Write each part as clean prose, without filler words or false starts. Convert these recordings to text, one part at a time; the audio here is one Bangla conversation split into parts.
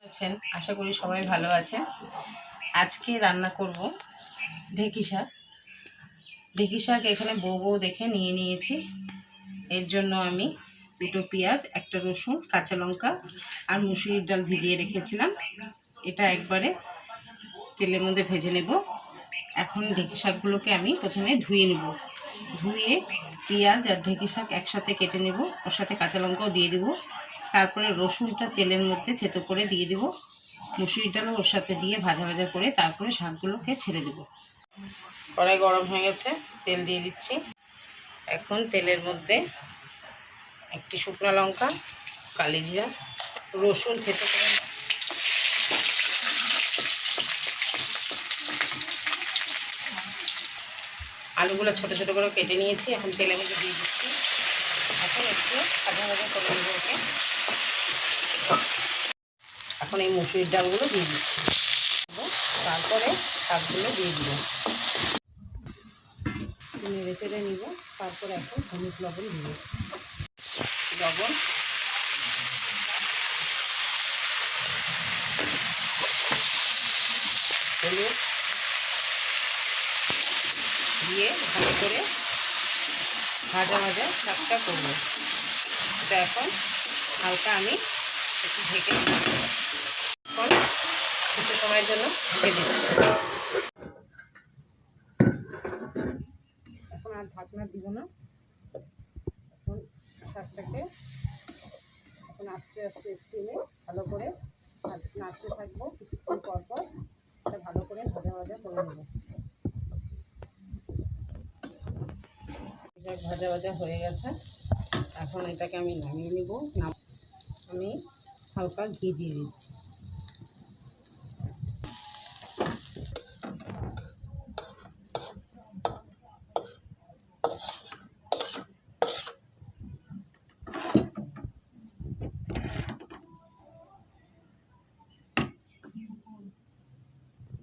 আছেন, আশা করি সবাই ভালো আছেন। আজকে রান্না করব ঢেঁকি শাক। ঢেঁকি শাক এখানে বউ দেখে নিয়ে নিয়েছি। এর জন্য আমি দুটো পেঁয়াজ, একটা রসুন, কাঁচা লঙ্কা আর মুসুরির ডাল ভিজিয়ে রেখেছিলাম। এটা একবারে তেলের মধ্যে ভেজে নেব। এখন ঢেঁকি শাকগুলোকে আমি প্রথমে ধুয়ে নেব। ধুয়ে পেঁয়াজ আর ঢেঁকি শাক একসাথে কেটে নেব, ওর সাথে কাঁচা লঙ্কাও দিয়ে দেবো। তারপরে রসুনটা তেলের মধ্যে থেতো করে দিয়ে দেবো। মুসুরির ডালও ওর সাথে দিয়ে ভাজা ভাজা করে তারপরে শাকগুলোকে ছেড়ে দেবো। কড়াই গরম হয়ে গেছে, তেল দিয়ে দিচ্ছি। এখন তেলের মধ্যে একটি শুকনো লঙ্কা, কালি জিরা, রসুন থেতো করে আলুগুলো ছোটো ছোটো করে কেটে নিয়েছি। এখন তেলের মধ্যে দিয়ে দিচ্ছি। এখন একটু ভাজা ভাজা করে নেবো ওকে। এখন এই মুসুরির ডালগুলো দিয়ে দিচ্ছি, তারপরে শাকগুলো দিয়ে দিব, নেড়ে চেড়ে নিব। তারপরে এখন হলুদ লবণ দিব, লবণ, হলুদ দিয়ে ভালো করে ভাজা ভাজা শাকটা করবো। এটা এখন হালকা আমি একটু ঢেকে এখন কিছু সময়ের জন্য ঢেকে দিচ্ছি। এখন আর ঢাকনা দিব না। এখন শাকটাকে এখন আস্তে আস্তে স্টিমে ভালো করে নাড়তে থাকবো। কিছুক্ষণ পর পর এটা ভালো করে ভাজা ভাজা করে নেব। ভাজা ভাজা হয়ে গেছে, এখন এটাকে আমি নামিয়ে নিব। আমি হালকা ঘি দিয়ে দিচ্ছি।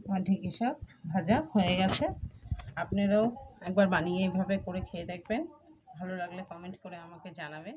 আমার ঢেঁকি শাক ভাজা হয়ে গেছে। আপনারাও একবার বানিয়ে এইভাবে করে খেয়ে দেখবেন। ভালো লাগলে কমেন্ট করে আমাকে জানাবেন।